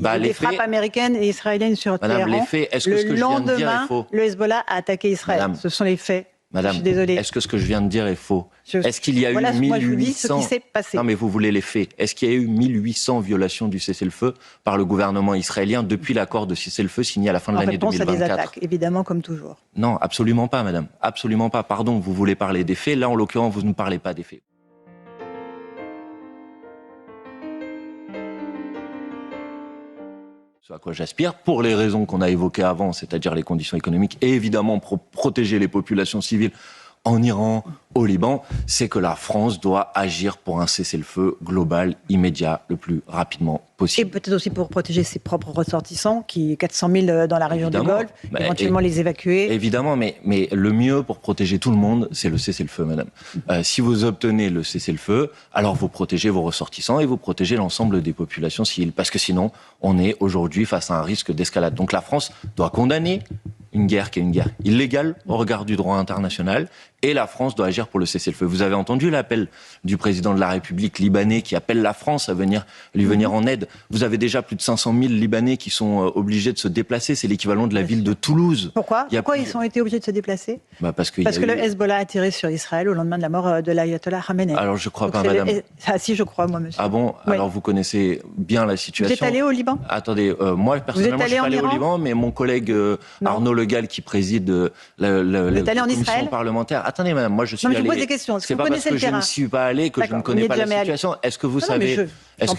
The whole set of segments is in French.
y a eu des frappes américaines et israéliennes sur Téhéran. Les faits, est-ce que ce que je viens de dire est faux ? Le Hezbollah a attaqué Israël. Madame, ce sont les faits. Madame, je suis désolée. Est-ce que ce que je viens de dire est faux ? Est-ce qu'il y a eu 1800... Moi, je vous dis ce qui s'est passé. Non, mais vous voulez les faits. Est-ce qu'il y a eu 1800 violations du cessez-le-feu par le gouvernement israélien depuis l'accord de cessez-le-feu signé à la fin de l'année 2024 ? En réponse à des attaques, évidemment, comme toujours. Non, absolument pas, madame. Absolument pas. Pardon, vous voulez parler des faits. Là, en l'occurrence, vous ne parlez pas des faits. Ce à quoi j'aspire, pour les raisons qu'on a évoquées avant, c'est-à-dire les conditions économiques, et évidemment pour protéger les populations civiles en Iran, au Liban, c'est que la France doit agir pour un cessez-le-feu global, immédiat, le plus rapidement possible. Et peut-être aussi pour protéger ses propres ressortissants, qui 400 000 dans la région du Golfe, éventuellement les évacuer. Évidemment, mais le mieux pour protéger tout le monde, c'est le cessez-le-feu, madame. Si vous obtenez le cessez-le-feu, alors vous protégez vos ressortissants et vous protégez l'ensemble des populations civiles. Parce que sinon, on est aujourd'hui face à un risque d'escalade. Donc la France doit condamner une guerre qui est une guerre illégale au regard du droit international, et la France doit agir pour le cessez-le-feu. Vous avez entendu l'appel du président de la République libanais qui appelle la France à lui venir en aide. Vous avez déjà plus de 500 000 Libanais qui sont obligés de se déplacer. C'est l'équivalent de la ville de Toulouse. Pourquoi ils ont été obligés de se déplacer ? Parce que le Hezbollah a tiré sur Israël au lendemain de la mort de l'ayatollah Khamenei. Alors je crois pas, madame. Ah si, je crois, moi, monsieur. Ah bon ? Oui. Alors vous connaissez bien la situation. Vous êtes allé au Liban ? Attendez, moi personnellement, je ne suis pas allé au Liban, mais mon collègue Arnaud Le Gall, qui préside la commission parlementaire... Attendez, madame, moi je suis allé... Je vous pose des questions. C'est pas parce que je ne suis pas allé que je ne connais pas la situation. Est-ce que vous savez... Est-ce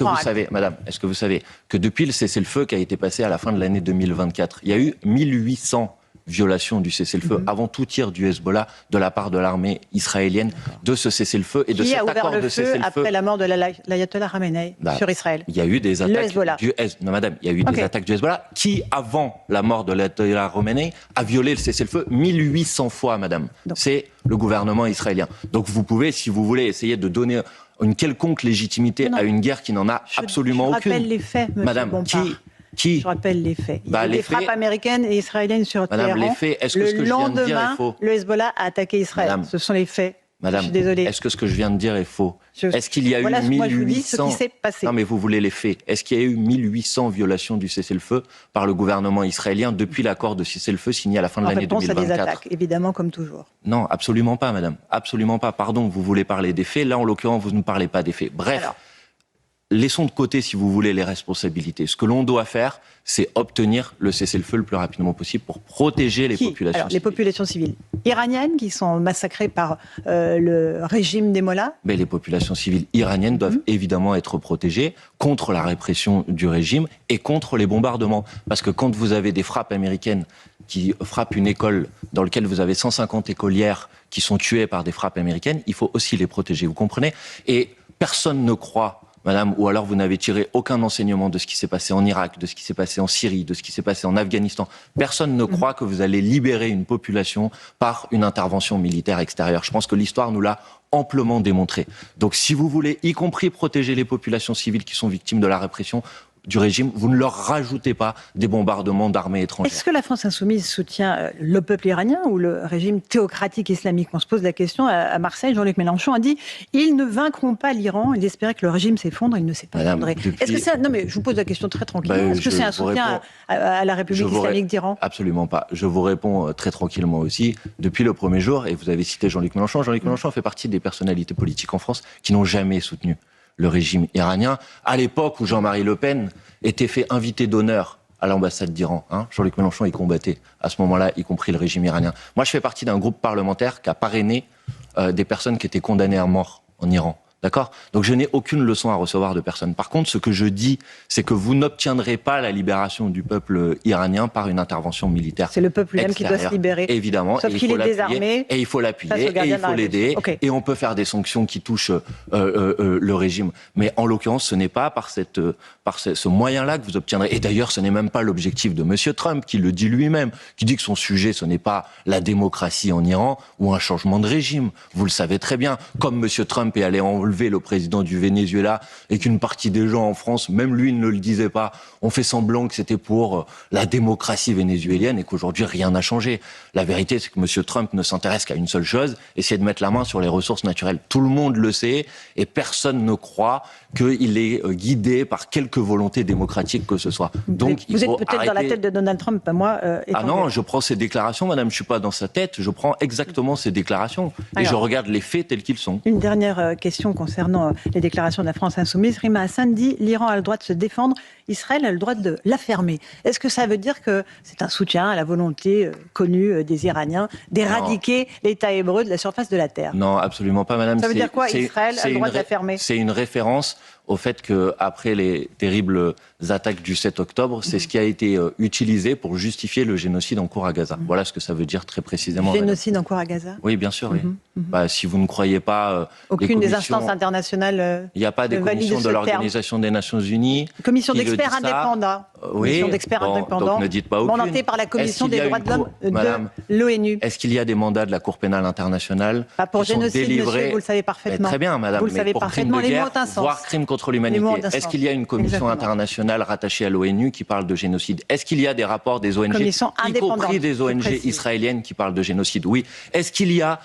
que vous savez que depuis le cessez-le-feu qui a été passé à la fin de l'année 2024, il y a eu 1800 violations du cessez-le-feu avant tout tir du Hezbollah de la part de l'armée israélienne de ce cessez-le-feu et de cet accord de cessez-le-feu après la mort de l'ayatollah Khamenei sur Israël. Il y a eu des attaques du Hezbollah. Non, madame, il y a eu des attaques du Hezbollah qui, avant la mort de l'ayatollah Khamenei, a violé le cessez-le-feu 1800 fois, madame. C'est le gouvernement israélien. Donc vous pouvez, si vous voulez, essayer de donner une quelconque légitimité à une guerre qui n'en a absolument aucune. Je rappelle les faits, monsieur Madame, Bompard. Je rappelle les faits. Il y a eu des frappes américaines et israéliennes sur Téhéran. Les faits, est-ce que ce que je viens de dire est faux ? Le Hezbollah a attaqué Israël. Madame, ce sont les faits. Madame, je suis désolée. Est-ce que ce que je viens de dire est faux ? Est-ce qu'il y a eu 1800... Moi, je vous dis ce qui s'est passé. Non, mais vous voulez les faits. Est-ce qu'il y a eu 1800 violations du cessez-le-feu par le gouvernement israélien depuis l'accord de cessez-le-feu signé à la fin de l'année 2024 ? En réponse à des attaques, évidemment, comme toujours. Non, absolument pas, madame. Absolument pas. Pardon, vous voulez parler des faits. Là, en l'occurrence, vous ne parlez pas des faits. Bref, laissons de côté, si vous voulez, les responsabilités. Ce que l'on doit faire, c'est obtenir le cessez-le-feu le plus rapidement possible pour protéger les populations civiles. Les populations civiles iraniennes qui sont massacrées par le régime des mollahs ? Mais les populations civiles iraniennes doivent évidemment être protégées contre la répression du régime et contre les bombardements. Parce que quand vous avez des frappes américaines qui frappent une école dans laquelle vous avez 150 écolières qui sont tuées par des frappes américaines, il faut aussi les protéger, vous comprenez ? Et personne ne croit... Madame, ou alors vous n'avez tiré aucun enseignement de ce qui s'est passé en Irak, de ce qui s'est passé en Syrie, de ce qui s'est passé en Afghanistan. Personne ne croit que vous allez libérer une population par une intervention militaire extérieure. Je pense que l'histoire nous l'a amplement démontré. Donc si vous voulez, y compris protéger les populations civiles qui sont victimes de la répression du régime, vous ne leur rajoutez pas des bombardements d'armées étrangères. Est-ce que la France insoumise soutient le peuple iranien ou le régime théocratique islamique ? On se pose la question à Marseille. Jean-Luc Mélenchon a dit « Ils ne vaincront pas l'Iran. Il espérait que le régime s'effondre. Il ne s'est pas effondré. » Est-ce que c'est... Non, mais je vous pose la question très tranquillement. Est-ce que c'est un soutien à la République islamique d'Iran ? Absolument pas. Je vous réponds très tranquillement aussi. Depuis le premier jour, et vous avez cité Jean-Luc Mélenchon, Jean-Luc Mélenchon fait partie des personnalités politiques en France qui n'ont jamais soutenu le régime iranien, à l'époque où Jean-Marie Le Pen était fait invité d'honneur à l'ambassade d'Iran. Jean-Luc Mélenchon y combattait à ce moment-là, y compris le régime iranien. Moi, je fais partie d'un groupe parlementaire qui a parrainé des personnes qui étaient condamnées à mort en Iran. D'accord ? Donc je n'ai aucune leçon à recevoir de personne. Par contre, ce que je dis, c'est que vous n'obtiendrez pas la libération du peuple iranien par une intervention militaire. C'est le peuple lui-même qui doit se libérer. Évidemment. Sauf qu'il est désarmé. Et il faut l'appuyer, et il faut l'aider. Okay. Et on peut faire des sanctions qui touchent le régime. Mais en l'occurrence, ce n'est pas par ce moyen-là que vous obtiendrez. Et d'ailleurs, ce n'est même pas l'objectif de M. Trump, qui le dit lui-même, qui dit que son sujet, ce n'est pas la démocratie en Iran ou un changement de régime. Vous le savez très bien. Comme M. Trump est allé enlever relevé le président du Venezuela et qu'une partie des gens en France, même lui ne le disait pas, ont fait semblant que c'était pour la démocratie vénézuélienne et qu'aujourd'hui rien n'a changé. La vérité, c'est que M. Trump ne s'intéresse qu'à une seule chose, essayer de mettre la main sur les ressources naturelles. Tout le monde le sait et personne ne croit qu'il est guidé par quelque volonté démocratique que ce soit. Donc, vous êtes peut-être dans la tête de Donald Trump, pas moi. Ah non, je prends ses déclarations, madame, je ne suis pas dans sa tête, je prends exactement ses déclarations. Et je regarde les faits tels qu'ils sont. Une dernière question concernant les déclarations de la France insoumise. Rima Hassan dit « L'Iran a le droit de se défendre, Israël a le droit de l'affermer ». Est-ce que ça veut dire que c'est un soutien à la volonté connue des Iraniens d'éradiquer l'État hébreu de la surface de la Terre? Non, absolument pas, madame. Ça veut dire quoi, Israël a le droit de l'affermer? C'est une référence au fait qu'après les terribles attaques du 7 octobre, c'est ce qui a été utilisé pour justifier le génocide en cours à Gaza. Voilà ce que ça veut dire très précisément. Génocide en cours à Gaza? Oui, bien sûr. Oui. Bah, si vous ne croyez pas... Aucune des instances internationales il n'y a pas des commissions de l'Organisation des Nations Unies. Commission d'experts indépendants. Oui, commission d'experts indépendants. Donc ne dites pas aucune. Mandatée par la Commission des droits de l'homme de l'ONU. Est-ce qu'il y a des mandats de la Cour pénale internationale pas pour qui sont génocide, délivrés... monsieur, vous le savez parfaitement. Très bien, madame, vous le savez pour parfaitement. crime de Les mots guerre, ont un sens. voire crime contre l'humanité. Est-ce qu'il y a une commission internationale rattachée à l'ONU qui parle de génocide? Est-ce qu'il y a des rapports des ONG, y compris des ONG israéliennes qui parlent de génocide? Oui. Est-ce qu'il y a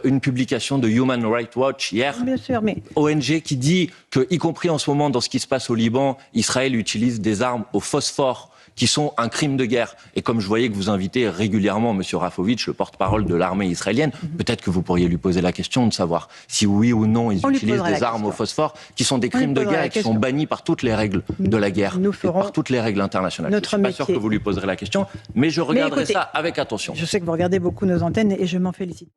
une publication de Human Rights Watch hier, bien sûr, mais... ONG, qui dit que, y compris en ce moment dans ce qui se passe au Liban, Israël utilise des armes au phosphore qui sont un crime de guerre. Et comme je voyais que vous invitez régulièrement M. Rafovitch, le porte-parole de l'armée israélienne, peut-être que vous pourriez lui poser la question de savoir si oui ou non ils utilisent des armes au phosphore, qui sont des crimes de guerre et qui sont bannis par toutes les règles de la guerre, et par toutes les règles internationales. Je ne suis pas sûr que vous lui poserez la question, mais je regarderai ça avec attention. Je sais que vous regardez beaucoup nos antennes et je m'en félicite.